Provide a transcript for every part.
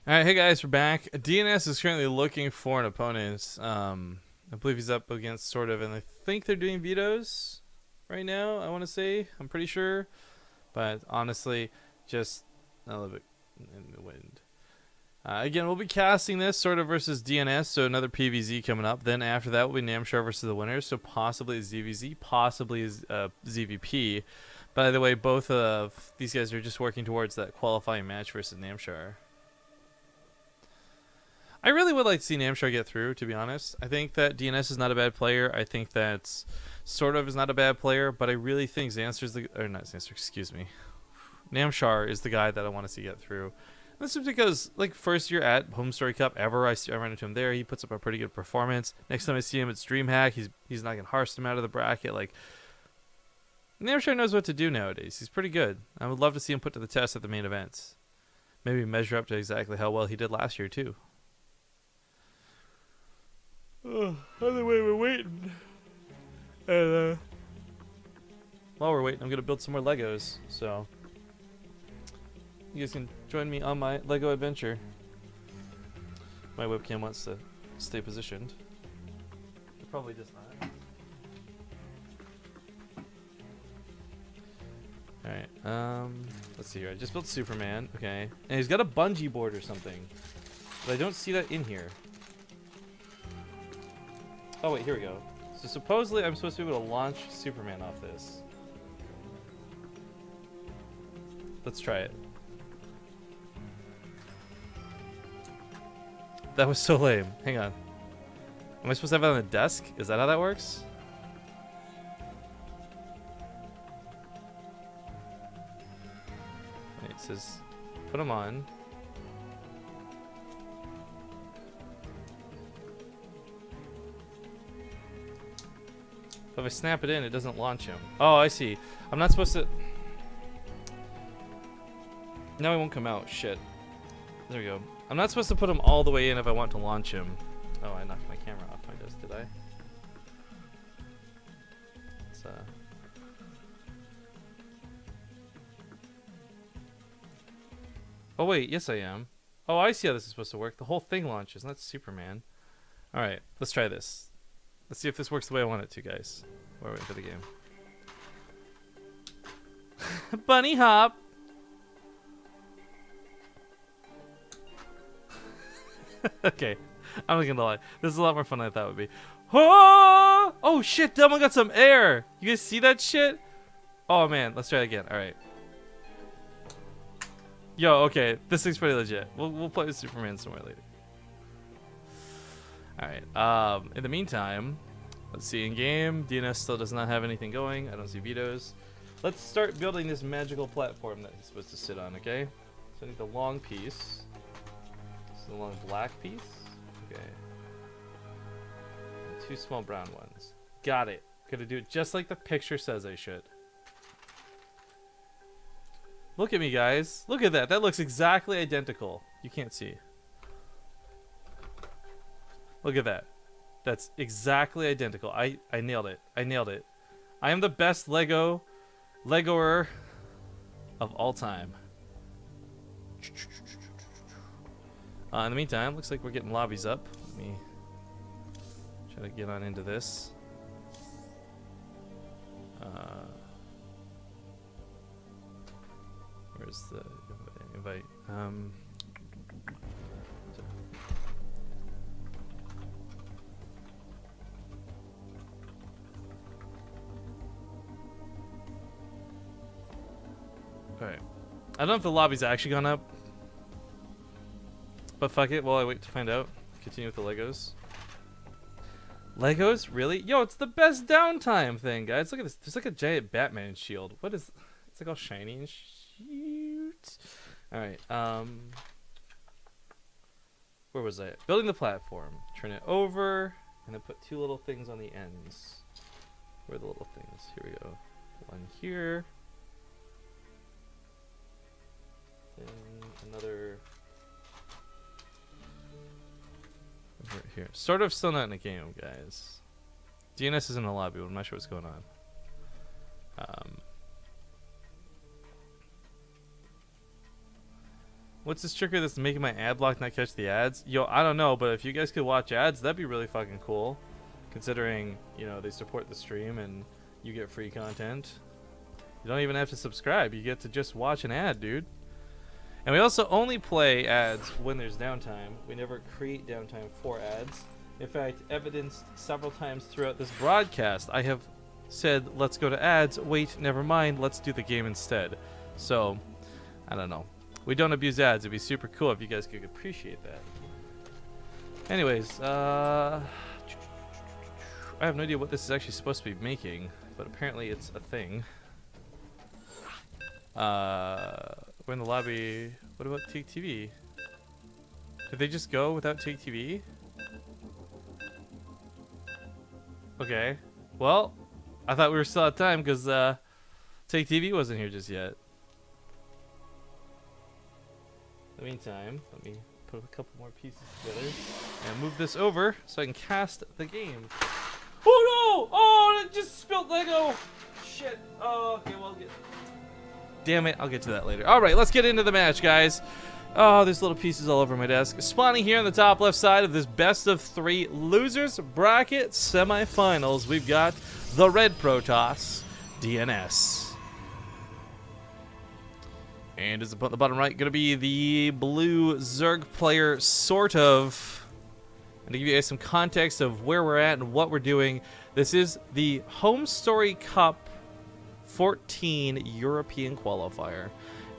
Alright, hey guys, we're back. DnS is currently looking for an opponent. I believe he's up against SortOf, and I think they're doing vetoes right now, I want to say. I'm pretty sure. But honestly, just a little bit in the wind. Again, we'll be casting this SortOf versus DnS, so another PvZ coming up. Then after that will be Namshar versus the winners, so possibly a ZVZ, possibly a ZVP. By the way, both of these guys are just working towards that qualifying match versus Namshar. I really would like to see Namshar get through, to be honest. I think that DnS is not a bad player. I think that SortOf is not a bad player, but I really think Namshar is the guy that I want to see get through. This is because, like, first year at Home Story Cup ever, I ran into him there. He puts up a pretty good performance. Next time I see him at DreamHack, he's knocking Hearthstone out of the bracket. Like, Namshar knows what to do nowadays. He's pretty good. I would love to see him put to the test at the main events. Maybe measure up to exactly how well he did last year, too. Oh, either way, we're waiting. And, while we're waiting, I'm going to build some more Legos, so you guys can join me on my Lego adventure. My webcam wants to stay positioned. It probably does not. Alright, let's see here. I just built Superman, okay. And he's got a bungee board or something. But I don't see that in here. Oh wait, here we go. So supposedly I'm supposed to be able to launch Superman off this. Let's try it. That was so lame. Hang on. Am I supposed to have it on the desk? Is that how that works? Wait, it says put them on. But if I snap it in, it doesn't launch him. Oh, I see. I'm not supposed to... Now he won't come out. Shit. There we go. I'm not supposed to put him all the way in if I want to launch him. Oh, I knocked my camera off my desk, did I? It's, Oh, wait. Yes, I am. Oh, I see how this is supposed to work. The whole thing launches, and that's Superman. Alright, let's try this. Let's see if this works the way I want it to, guys. We're waiting for the game. Bunny hop! Okay, I'm not gonna lie. This is a lot more fun than I thought it would be. Oh shit, Delma got some air! You guys see that shit? Oh man, let's try it again. Alright. Yo, okay, this thing's pretty legit. We'll play with Superman somewhere later. Alright, in the meantime, let's see, in game, DnS still does not have anything going. I don't see vetoes. Let's start building this magical platform that he's supposed to sit on, okay? So I need the long piece. This is the long black piece. Okay. And 2 small brown ones. Got it. Gonna do it just like the picture says I should. Look at me, guys. Look at that. That looks exactly identical. You can't see. Look at that. That's exactly identical. I nailed it. I nailed it. I am the best Legoer of all time. In the meantime, looks like we're getting lobbies up. Let me try to get on into this. Where's the invite? Alright. I don't know if the lobby's actually gone up. But fuck it, while I wait to find out. Continue with the Legos. Legos? Really? Yo, it's the best downtime thing, guys. Look at this. There's like a giant Batman shield. What is... It's like all shiny and shoot. Alright, where was I? Building the platform. Turn it over. And then put 2 little things on the ends. Where are the little things? Here we go. One here. Then another over here. SortOf still not in the game, guys. DnS is in the lobby, but I'm not sure what's going on. What's this trickery that's making my ad block not catch the ads? Yo, I don't know, but if you guys could watch ads, that'd be really fucking cool. Considering, you know, they support the stream and you get free content. You don't even have to subscribe. You get to just watch an ad, dude. And we also only play ads when there's downtime. We never create downtime for ads. In fact, evidenced several times throughout this broadcast, I have said, let's go to ads. Wait, never mind. Let's do the game instead. So, I don't know. We don't abuse ads. It'd be super cool if you guys could appreciate that. Anyways, I have no idea what this is actually supposed to be making, but apparently it's a thing. We're in the lobby. What about Take TV? Did they just go without Take TV? Okay. Well, I thought we were still at time because Take TV wasn't here just yet. In the meantime, let me put a couple more pieces together and move this over so I can cast the game. Oh no! Oh, it just spilled Lego! Shit. Oh, okay, well, damn it, I'll get to that later. Alright, let's get into the match, guys. Oh, there's little pieces all over my desk. Spawning here on the top left side of this best of 3 losers bracket semifinals, we've got the red Protoss, DnS. And is the bottom right going to be the blue Zerg player, SortOf. And to give you guys some context of where we're at and what we're doing, this is the Home Story Cup 14 European Qualifier.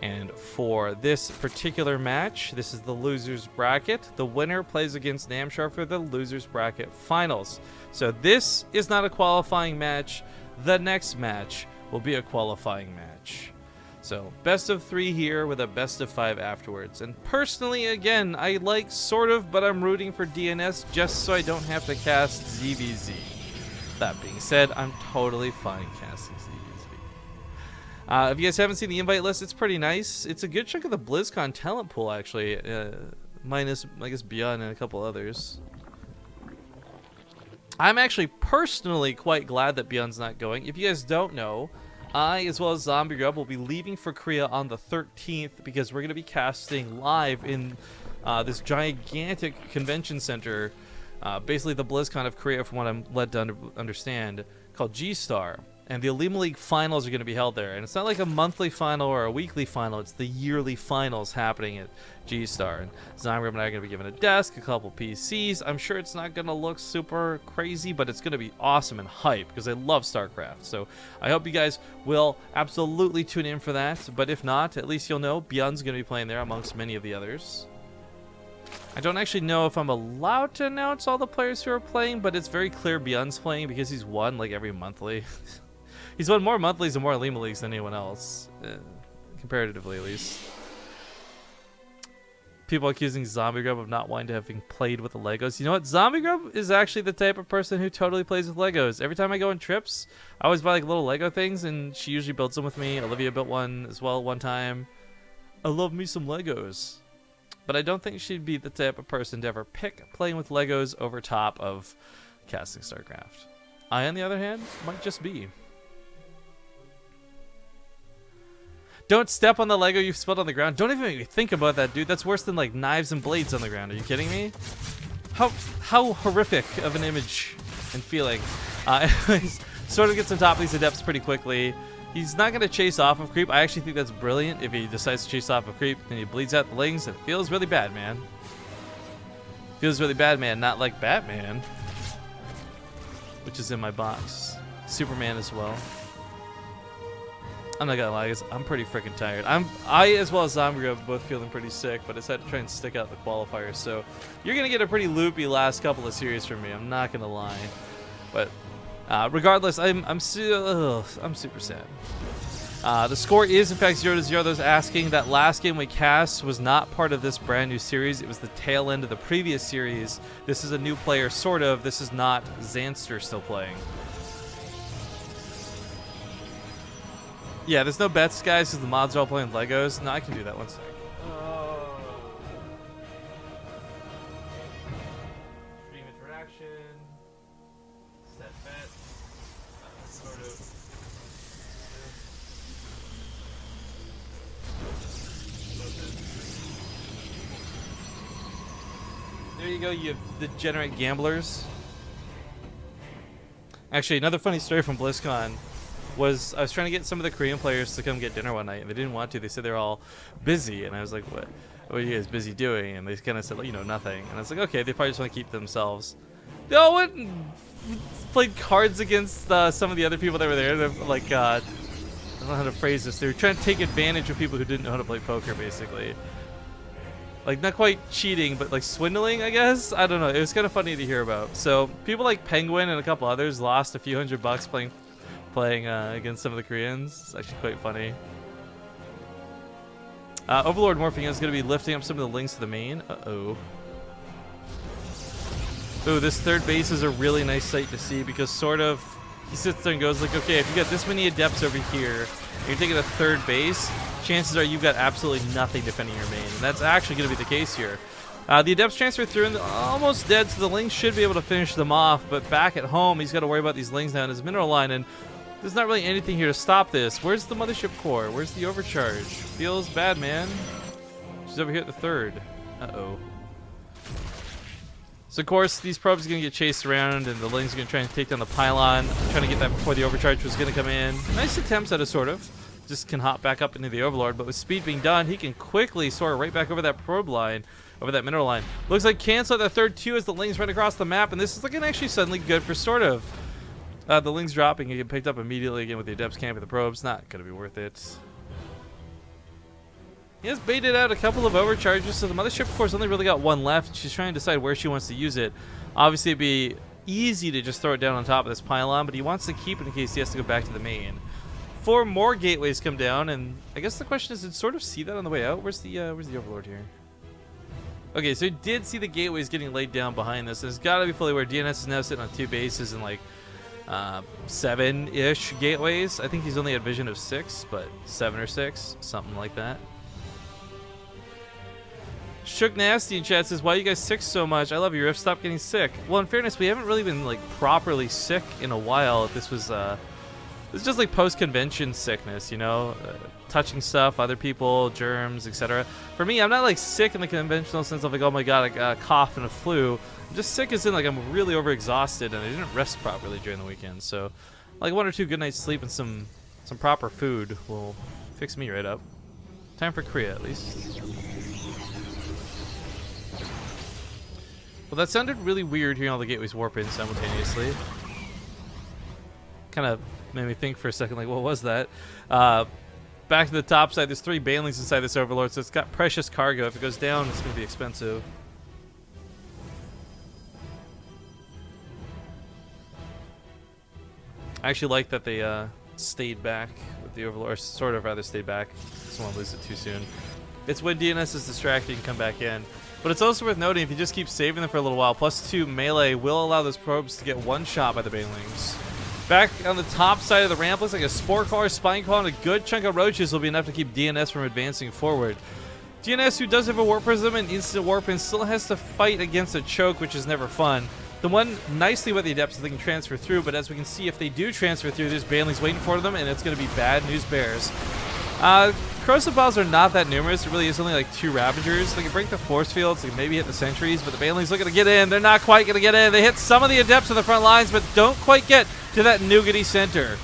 And for this particular match, this is the losers bracket. The winner plays against Namshar for the losers bracket finals. So this is not a qualifying match. The next match will be a qualifying match. So best of 3 here with a best of 5 afterwards. And personally, again, I like SortOf, but I'm rooting for DnS just so I don't have to cast ZVZ. That being said, I'm totally fine casting ZVZ. If you guys haven't seen the invite list, it's pretty nice. It's a good chunk of the BlizzCon talent pool, actually. Minus, I guess, Beyond and a couple others. I'm actually personally quite glad that Beyond's not going. If you guys don't know, I, as well as Zombie Grub, will be leaving for Korea on the 13th because we're going to be casting live in this gigantic convention center, basically the BlizzCon of Korea, from what I'm led to understand, called G-Star. And the Alima League finals are going to be held there. And it's not like a monthly final or a weekly final. It's the yearly finals happening at G-Star. And Zombie and I are going to be given a desk, a couple PCs. I'm sure it's not going to look super crazy, but it's going to be awesome and hype because I love StarCraft. So I hope you guys will absolutely tune in for that. But if not, at least you'll know Beyond's going to be playing there amongst many of the others. I don't actually know if I'm allowed to announce all the players who are playing, but it's very clear Beyond's playing because he's won like every monthly. He's won more monthlies and more Alima Leagues than anyone else, comparatively at least. People accusing Zombie Grub of not wanting to having played with the Legos. You know what? Zombie Grub is actually the type of person who totally plays with Legos. Every time I go on trips, I always buy like little Lego things, and she usually builds them with me. Olivia built one as well one time. I love me some Legos. But I don't think she'd be the type of person to ever pick playing with Legos over top of casting StarCraft. I, on the other hand, might just be. Don't step on the Lego you've spilled on the ground. Don't even make me think about that, dude. That's worse than like knives and blades on the ground. Are you kidding me? How horrific of an image and feeling. Anyways, SortOf gets on top of these adepts pretty quickly. He's not going to chase off of creep. I actually think that's brilliant. If he decides to chase off of creep and he bleeds out the lings, it feels really bad, man. Feels really bad, man. Not like Batman, which is in my box. Superman as well. I'm not gonna lie, guys, I'm pretty freaking tired. I as well as Zombie are both feeling pretty sick, but I decided to try and stick out the qualifier. So you're gonna get a pretty loopy last couple of series from me. I'm not gonna lie, but regardless, I'm super sad. The score is in fact 0-0. Those asking, that last game we cast was not part of this brand new series. It was the tail end of the previous series. This is a new player, SortOf. This is not Xanster still playing. Yeah, there's no bets, guys, because the mods are all playing Legos. No, I can do that. One second. Stream interaction. Set bet. SortOf. There you go, you degenerate gamblers. Actually, another funny story from BlizzCon was I was trying to get some of the Korean players to come get dinner one night, and they didn't want to. They said they're all busy, and I was like, what are you guys busy doing? And they kind of said, you know, nothing. And I was like, okay, they probably just want to keep to themselves. They all went and played cards against some of the other people that were there. They're like, I don't know how to phrase this. They were trying to take advantage of people who didn't know how to play poker, basically. Like, not quite cheating, but like swindling, I guess? I don't know. It was kind of funny to hear about. So, people like Penguin and a couple others lost a few $100 playing against some of the Koreans. It's actually quite funny. Overlord morphing is going to be lifting up some of the links to the main. Uh-oh. Ooh, this third base is a really nice sight to see because SortOf, he sits there and goes like, okay, if you got this many adepts over here, and you're taking a third base, chances are you've got absolutely nothing defending your main. And that's actually going to be the case here. The adepts transfer through and almost dead, so the lings should be able to finish them off. But back at home, he's got to worry about these lings now in his mineral line, and there's not really anything here to stop this. Where's the mothership core? Where's the overcharge? Feels bad, man. She's over here at the third. Uh-oh. So, of course, these probes are going to get chased around, and the lings are going to try and take down the pylon. Trying to get that before the overcharge was going to come in. Nice attempts at a SortOf. Just can hop back up into the Overlord, but with speed being done, he can quickly soar right back over that probe line, over that mineral line. Looks like cancel that third two as the lings run across the map, and this is looking actually suddenly good for SortOf. The lings dropping and get picked up immediately again with the adepts camping the probes. Not going to be worth it. He has baited out a couple of overcharges, so the mothership core's only really got one left. She's trying to decide where she wants to use it. Obviously, it'd be easy to just throw it down on top of this pylon, but he wants to keep it in case he has to go back to the main. 4 more gateways come down, and I guess the question is, did SortOf see that on the way out? Where's the Overlord here? Okay, so he did see the gateways getting laid down behind this. It's got to be fully aware. DnS is now sitting on 2 bases and like 7-ish gateways. I think he's only had vision of 6, but 7 or 6, something like that. Shook Nasty in chat says, why are you guys sick so much? I love your riff. Stop getting sick. Well, in fairness, we haven't really been like properly sick in a while. This was it's just like post-convention sickness, you know, touching stuff, other people, germs, etc. For me, I'm not like sick in the conventional sense of like, oh my god, I got a cough and a flu. I'm just sick as in like I'm really overexhausted and I didn't rest properly during the weekend. So, like 1 or 2 good nights sleep and some proper food will fix me right up. Time for Korea at least. Well, that sounded really weird hearing all the gateways warp in simultaneously. Kind of made me think for a second, like, what was that? Back to the top side, there's 3 banelings inside this Overlord, so it's got precious cargo. If it goes down, it's going to be expensive. I actually like that they stayed back with the Overlord, or sort of rather stayed back. Just want to lose it too soon. It's when DNS is distracting and come back in. But it's also worth noting, if you just keep saving them for a little while, +2 melee will allow those probes to get one shot by the banelings. Back on the top side of the ramp, looks like a Spore Collar, Spine Claw, and a good chunk of roaches will be enough to keep DNS from advancing forward. DNS, who does have a Warp Prism and Instant Warp, and still has to fight against a Choke, which is never fun. The one nicely about the Adepts is they can transfer through, but as we can see, if they do transfer through, there's banelings waiting for them, and it's going to be bad news bears. Corrosive Balls are not that numerous. It really is only like 2 Ravagers. They can break the force fields, they can maybe hit the sentries, but the banelings looking to get in. They're not quite going to get in. They hit some of the Adepts on the front lines, but don't quite get to that nougaty center.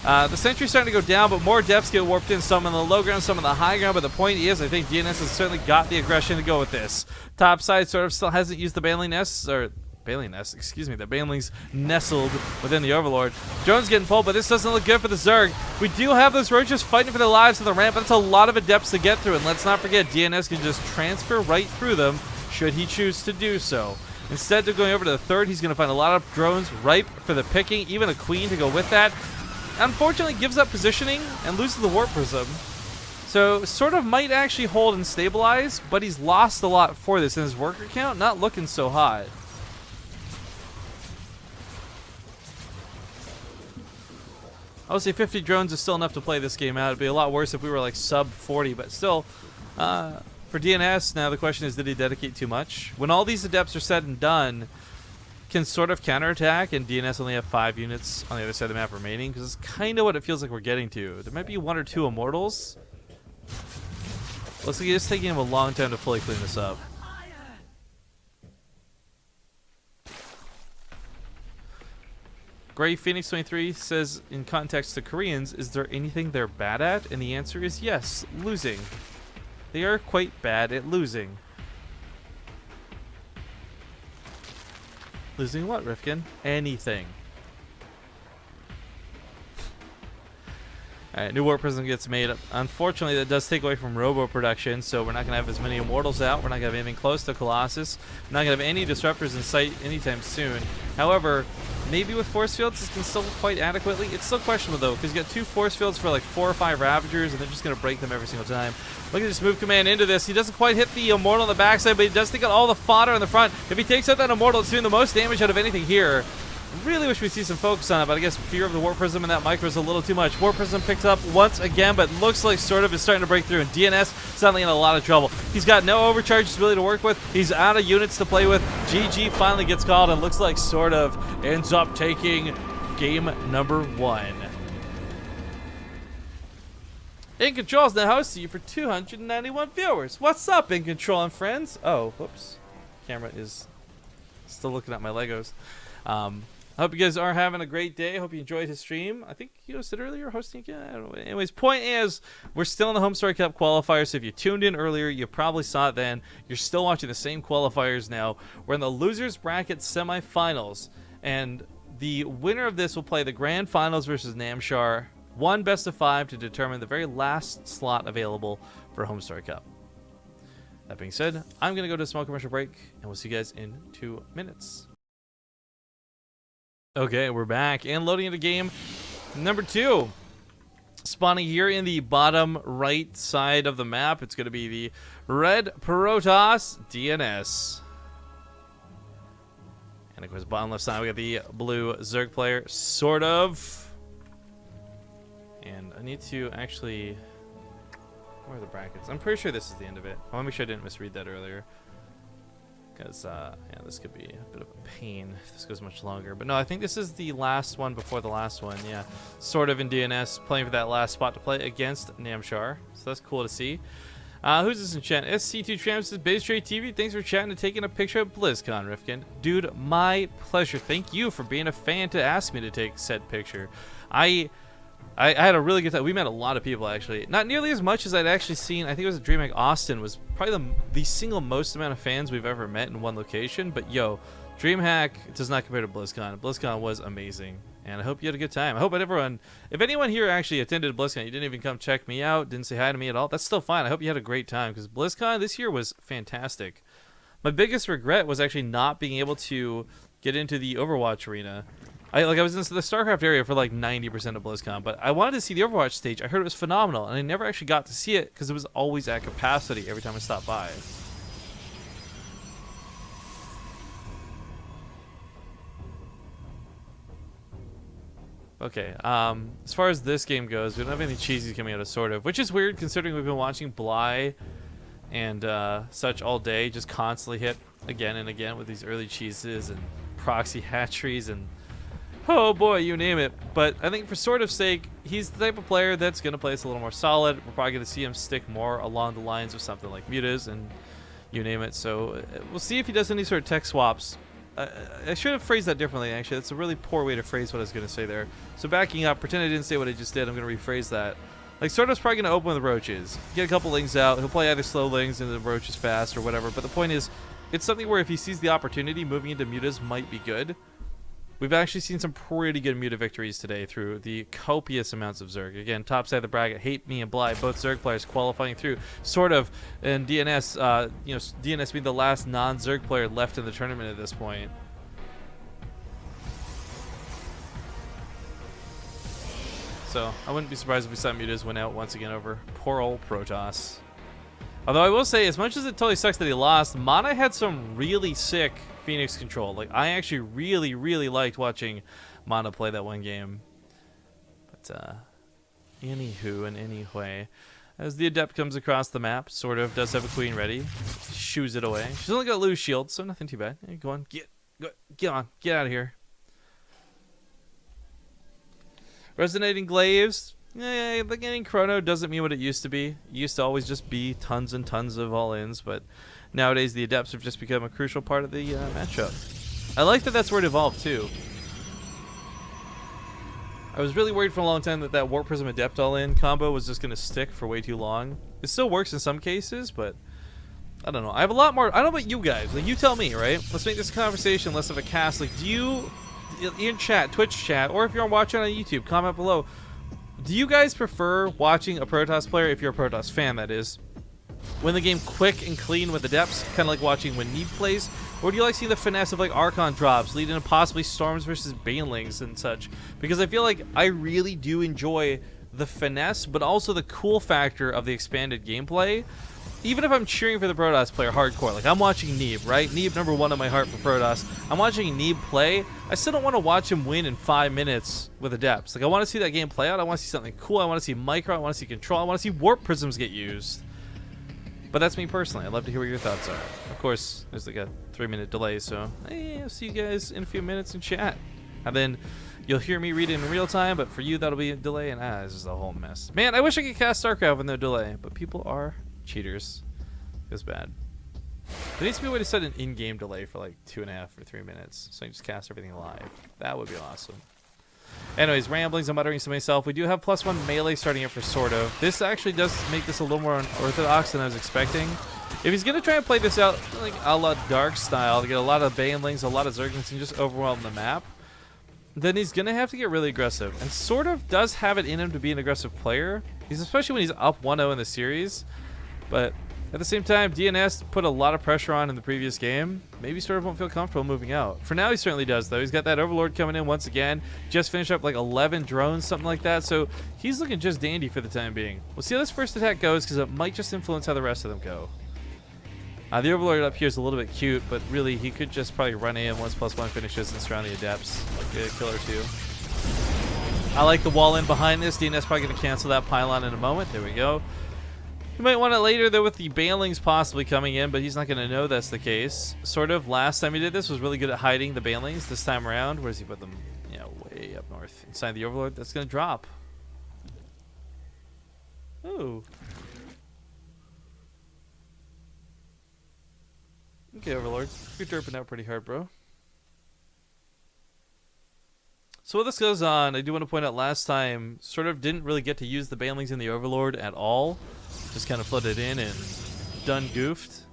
The sentry's starting to go down, but more Adepts get warped in, some on the low ground, some on the high ground, but the point is, I think DNS has certainly got the aggression to go with this. Top side sort of still hasn't used the Baneling Nest, or Baneling Nest, excuse me, the Banelings nestled within the Overlord. Drone's getting pulled, but this doesn't look good for the Zerg. We do have those roaches fighting for their lives on the ramp, but that's a lot of Adepts to get through, and let's not forget, DNS can just transfer right through them, should he choose to do so. Instead of going over to the third, he's going to find a lot of drones ripe for the picking, even a Queen to go with that. Unfortunately, gives up positioning and loses the Warp Prism. So, sort of might actually hold and stabilize, but he's lost a lot for this, and his worker count not looking so hot. I would say 50 drones is still enough to play this game out. It'd be a lot worse if we were like sub 40, but still, for DNS, now the question is, did he dedicate too much? When all these Adepts are said and done, can SortOf counterattack, and DNS only have 5 units on the other side of the map remaining? Because it's kind of what it feels like we're getting to. There might be 1 or 2 Immortals. Looks like it's taking him a long time to fully clean this up. Gray Phoenix 23 says, in context to Koreans, is there anything they're bad at? And the answer is yes, losing. They are quite bad at losing. Losing what, Rifkin? Anything. Alright, new Warp Prism gets made. Unfortunately, that does take away from Robo production, so we're not going to have as many Immortals out. We're not going to have anything close to Colossus. We're not going to have any Disruptors in sight anytime soon. However, maybe with Force Fields, this can still fight adequately. It's still questionable, though, because you got 2 Force Fields for like 4 or 5 Ravagers, and they're just going to break them every single time. Look at this move command into this. He doesn't quite hit the Immortal on the backside, but he does take out all the fodder in the front. If he takes out that Immortal, it's doing the most damage out of anything here. Really wish we see some focus on it, but I guess fear of the Warp Prism and that micro is a little too much. Warp Prism picked up once again, but looks like SortOf is starting to break through, and DnS suddenly in a lot of trouble. He's got no overcharges really to work with. He's out of units to play with. GG finally gets called, and looks like SortOf ends up taking game number 1. In Control's now hosting you for 291 viewers. What's up, In Control and friends? Oh, whoops. Camera is still looking at my Legos. I hope you guys are having a great day. I hope you enjoyed his stream. I think you hosted earlier, hosting again. I don't know. Anyways, point is, we're still in the Home Story Cup qualifier. So if you tuned in earlier, you probably saw it then. You're still watching the same qualifiers now. We're in the losers bracket semifinals, and the winner of this will play the grand finals versus Namshar. 1 best of 5 to determine the very last slot available for Home Story Cup. That being said, I'm gonna go to a small commercial break, and we'll see you guys in 2 minutes. Okay, we're back and loading into game number 2. Spawning here in the bottom right side of the map, it's going to be the red Protoss DnS. And of course, bottom left side, we got the blue Zerg player, SortOf. And I need to actually... Where are the brackets? I'm pretty sure this is the end of it. I want to make sure I didn't misread that earlier. Because, yeah, this could be a bit of a pain if this goes much longer. But no, I think this is the last one before the last one, yeah. SortOf and DnS playing for that last spot to play against Namshar. So that's cool to see. Who's this in chat? SC2 Tramps says, BaseTradeTV, thanks for chatting and taking a picture of BlizzCon, Rifkin. Dude, my pleasure. Thank you for being a fan to ask me to take said picture. I had a really good time. We met a lot of people, actually. Not nearly as much as I'd actually seen. I think it was at DreamHack Austin was probably the single most amount of fans we've ever met in one location. But, yo, DreamHack does not compare to BlizzCon. BlizzCon was amazing, and I hope you had a good time. I hope everyone, if anyone here actually attended BlizzCon, you didn't even come check me out, didn't say hi to me at all, that's still fine. I hope you had a great time, because BlizzCon this year was fantastic. My biggest regret was actually not being able to get into the Overwatch arena. I was in the StarCraft area for like 90% of BlizzCon, but I wanted to see the Overwatch stage. I heard it was phenomenal, and I never actually got to see it because it was always at capacity every time I stopped by. Okay, as far as this game goes, we don't have any cheesies coming out of SortOf, which is weird considering we've been watching Bly and such all day, just constantly hit again and again with these early cheeses and proxy hatcheries and oh boy, you name it. But I think for SortOf's sake, he's the type of player that's going to play us a little more solid. We're probably going to see him stick more along the lines of something like Mutas and you name it. So we'll see if he does any sort of tech swaps. I should have phrased that differently, actually. That's a really poor way to phrase what I was going to say there. So backing up, pretend I didn't say what I just did. I'm going to rephrase that. Like, SortOf's probably going to open with Roaches. Get a couple Lings out. He'll play either slow Lings and the Roaches fast or whatever. But the point is, it's something where if he sees the opportunity, moving into Mutas might be good. We've actually seen some pretty good Muta victories today through the copious amounts of Zerg. Again, top side of the bracket, Hate Me and Bly, both Zerg players qualifying through. SortOf and DnS, DnS being the last non-Zerg player left in the tournament at this point. So I wouldn't be surprised if we saw Mutas win out once again over poor old Protoss. Although I will say, as much as it totally sucks that he lost, Mana had some really sick Phoenix control. Like, I actually really, really liked watching Mana play that one game. But, anywho and anyway, as the Adept comes across the map, SortOf does have a Queen ready. Shoos it away. She's only got loose shield, so nothing too bad. Hey, go on, get on, get out of here. Resonating Glaives. Yeah, the getting Chrono doesn't mean what it used to be. It used to always just be tons and tons of all-ins, but nowadays the Adepts have just become a crucial part of the matchup. I like that that's where it evolved, too. I was really worried for a long time that that Warp Prism Adept all-in combo was just going to stick for way too long. It still works in some cases, but I don't know. I have a lot more. I don't know about you guys. Like, you tell me, right? Let's make this a conversation less of a cast. Like, do you, in chat, Twitch chat, or if you're watching on YouTube, comment below. Do you guys prefer watching a Protoss player, if you're a Protoss fan, that is, win the game quick and clean with adepts, kind of like watching when Neeb plays? Or do you like seeing the finesse of like Archon drops, leading to possibly Storms versus Banelings and such? Because I feel like I really do enjoy the finesse, but also the cool factor of the expanded gameplay. Even if I'm cheering for the Protoss player hardcore, like I'm watching Neeb, right? Neeb #1 on my heart for Protoss. I'm watching Neeb play. I still don't want to watch him win in 5 minutes with adepts. Like I want to see that game play out. I want to see something cool. I want to see micro. I want to see control. I want to see warp prisms get used. But that's me personally. I'd love to hear what your thoughts are. Of course, there's like a 3-minute delay, so hey, I'll see you guys in a few minutes in chat. And then you'll hear me read it in real time, but for you that'll be a delay, and this is a whole mess. Man, I wish I could cast StarCraft with no delay, but people are cheaters. It's bad. There needs to be a way to set an in-game delay for like 2.5 or 3 minutes, so I can just cast everything live. That would be awesome. Anyways, ramblings and muttering to myself. We do have +1 melee starting up for SortOf. This actually does make this a little more unorthodox than I was expecting. If he's going to try and play this out like a la Dark style, to get a lot of Banelings, a lot of Zerglings, and just overwhelm the map, then he's going to have to get really aggressive. And SortOf does have it in him to be an aggressive player. Especially when he's up 1-0 in the series. But at the same time, DnS put a lot of pressure on in the previous game. Maybe SortOf won't feel comfortable moving out. For now, he certainly does, though. He's got that Overlord coming in once again. Just finished up like 11 drones, something like that. So he's looking just dandy for the time being. We'll see how this first attack goes, because it might just influence how the rest of them go. The Overlord up here is a little bit cute, but really he could just probably run in once +1 finishes and surround the Adepts. Get a kill or two. I like the wall in behind this. DnS probably going to cancel that pylon in a moment. There we go. You might want it later, though, with the Banelings possibly coming in, but he's not going to know that's the case. SortOf, last time he did this, was really good at hiding the Banelings. This time around, where does he put them? Yeah, way up north. Inside the Overlord, that's going to drop. Ooh. Okay, Overlord. You're derping out pretty hard, bro. So while this goes on, I do want to point out last time, SortOf didn't really get to use the Banelings in the Overlord at all. Just kind of flooded in and done goofed.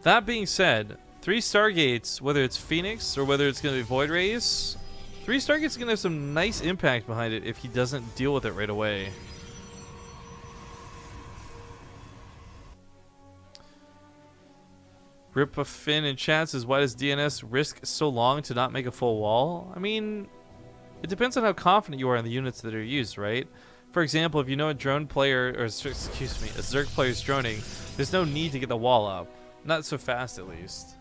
That being said, 3 Stargates, whether it's Phoenix or whether it's going to be Void Rays, 3 Stargates is going to have some nice impact behind it if he doesn't deal with it right away. Rip a Fin in chat says, why does DnS risk so long to not make a full wall? I mean, it depends on how confident you are in the units that are used, right? For example, if you know a drone player, or excuse me, a Zerg player is droning, there's no need to get the wall up. Not so fast, at least.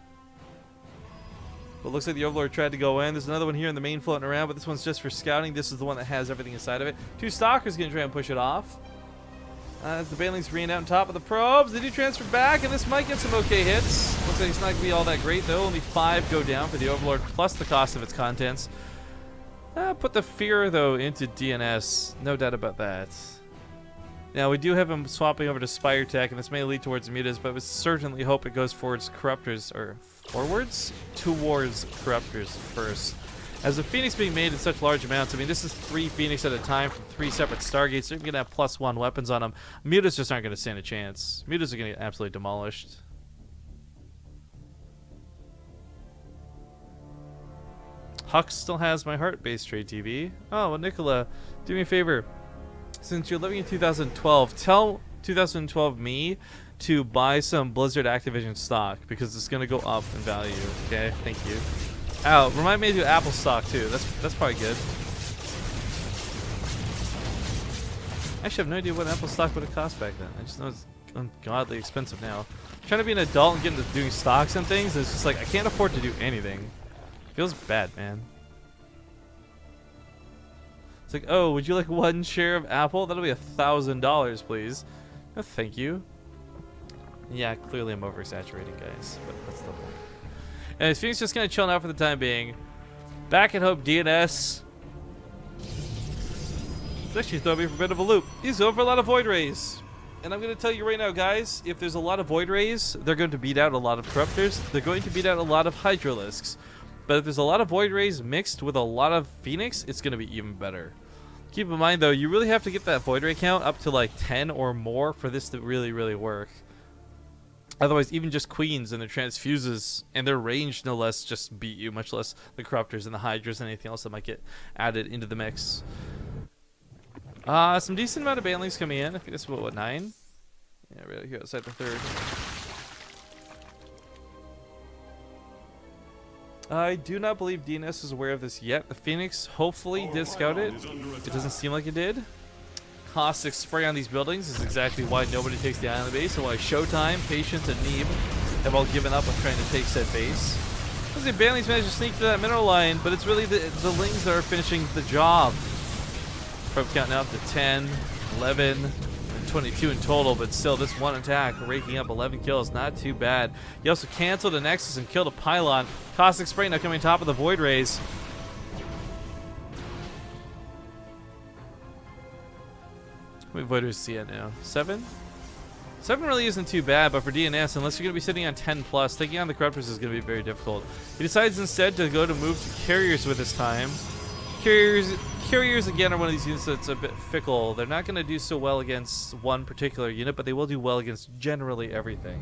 But it looks like the Overlord tried to go in. There's another one here in the main floating around, but this one's just for scouting. This is the one that has everything inside of it. 2 Stalkers going to try and push it off. As the Banelings rein out on top of the probes, they do transfer back, and this might get some okay hits. Looks like it's not going to be all that great, though. Only 5 go down for the Overlord, plus the cost of its contents. Put the fear, though, into DnS. No doubt about that. Now, we do have him swapping over to Spire Tech, and this may lead towards mutas, but we certainly hope it goes towards Corruptors, or forwards? Towards Corruptors first. As the Phoenix being made in such large amounts, I mean, this is 3 Phoenix at a time from 3 separate Stargates. They're going to have +1 weapons on them. Mutas just aren't going to stand a chance. Mutas are going to get absolutely demolished. Hux still has my heart, BaseTradeTV. Oh, well, Nicola, do me a favor. Since you're living in 2012, tell 2012 me to buy some Blizzard Activision stock, because it's going to go up in value. Okay, thank you. Oh, remind me to do Apple stock too. That's probably good. I actually have no idea what Apple stock would have cost back then. I just know it's ungodly expensive now. I'm trying to be an adult and get into doing stocks and things, it's just like I can't afford to do anything. Feels bad, man. It's like, oh, would you like 1 share of Apple? That'll be $1,000, please. No, thank you. Yeah, clearly I'm oversaturating, guys, but that's the point. And Phoenix just kind of chilling out for the time being. Back at Hope, DnS. It's actually throwing me for a bit of a loop. He's going for a lot of Void Rays. And I'm going to tell you right now, guys, if there's a lot of Void Rays, they're going to beat out a lot of Corruptors. They're going to beat out a lot of Hydralisks. But if there's a lot of Void Rays mixed with a lot of Phoenix, it's going to be even better. Keep in mind, though, you really have to get that Void Ray count up to like 10 or more for this to really, really work. Otherwise, even just Queens and their Transfuses and their range, no less, just beat you, much less the Corruptors and the Hydras and anything else that might get added into the mix. Some decent amount of banlings coming in. I think that's what 9? Yeah, right here outside the 3rd. I do not believe DnS is aware of this yet. The Phoenix hopefully did scout it. It doesn't seem like it did. Caustic spray on these buildings is exactly why nobody takes the island base, and why Showtime, Patience, and Neeb have all given up on trying to take said base. Because the Banlings managed to sneak through that mineral line, but it's really the Lings that are finishing the job. Probably counting out to 10, 11, and 22 in total, but still this one attack raking up 11 kills, not too bad. He also canceled a Nexus and killed a Pylon. Caustic spray now coming top of the Void Rays. How many Void Rays see it now? 7? 7 really isn't too bad, but for DnS, unless you're going to be sitting on 10 plus, taking on the Corruptors is going to be very difficult. He decides instead to go to move to Carriers with his time. Carriers again are one of these units that's a bit fickle. They're not going to do so well against one particular unit, but they will do well against generally everything.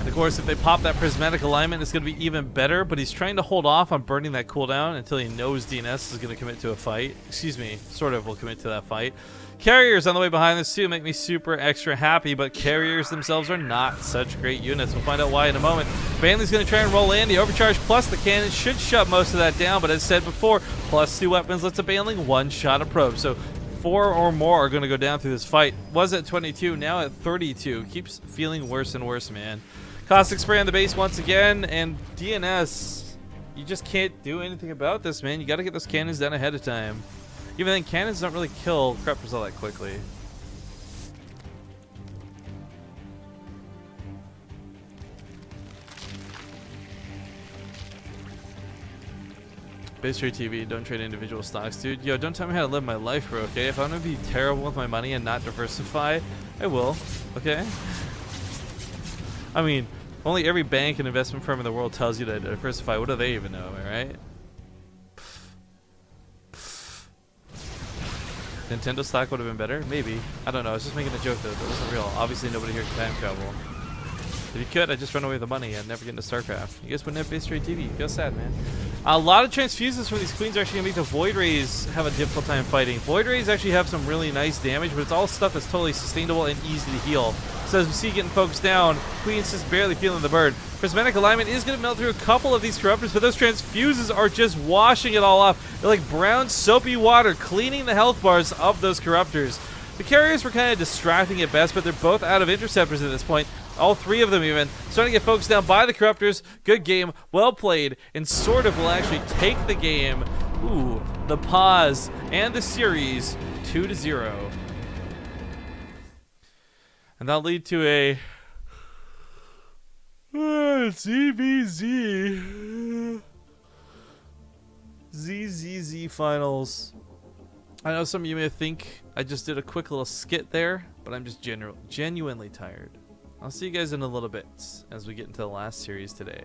Of course, if they pop that prismatic alignment, it's going to be even better, but he's trying to hold off on burning that cooldown until he knows DnS is going to commit to a fight. Excuse me, sort of will commit to that fight. Carriers on the way behind this too make me super extra happy, but Carriers themselves are not such great units. We'll find out why in a moment. Banley's going to try and roll in. The overcharge plus the cannon should shut most of that down, but as said before, plus 2 weapons lets a Banling one-shot a probe. So 4 or more are going to go down through this fight. Was at 22, now at 32. Keeps feeling worse and worse, man. Caustic spray on the base once again, and DnS, you just can't do anything about this, man. You got to get those cannons done ahead of time. Even then, cannons don't really kill Corruptors all that quickly. BaseTradeTV, don't trade individual stocks, dude. Yo, don't tell me how to live my life, bro, okay? If I'm gonna be terrible with my money and not diversify, I will, okay? I mean, only every bank and investment firm in the world tells you to diversify. What do they even know, am I right? Nintendo stock would have been better? Maybe. I don't know. I was just making a joke, though. That wasn't real. Obviously, nobody here can time travel. If you could, I'd just run away with the money and never get into StarCraft. You guys wouldn't have BaseTradeTV. Feel sad, man. A lot of transfuses from these queens are actually going to make the Void Rays have a difficult time fighting. Void Rays actually have some really nice damage, but it's all stuff that's totally sustainable and easy to heal. So as we see getting focused down, Queen's just barely feeling the burn. Prismatic alignment is going to melt through a couple of these Corruptors, but those transfuses are just washing it all off. They're like brown soapy water cleaning the health bars of those Corruptors. The Carriers were kind of distracting at best, but they're both out of interceptors at this point. All 3 of them even starting to get focused down by the Corruptors. Good game, well played, and SortOf will actually take the game. Ooh, the pause and the series 2-0. And that'll lead to a ZZZ finals. I know some of you may think I just did a quick little skit there, but I'm just genuinely tired. I'll see you guys in a little bit as we get into the last series today.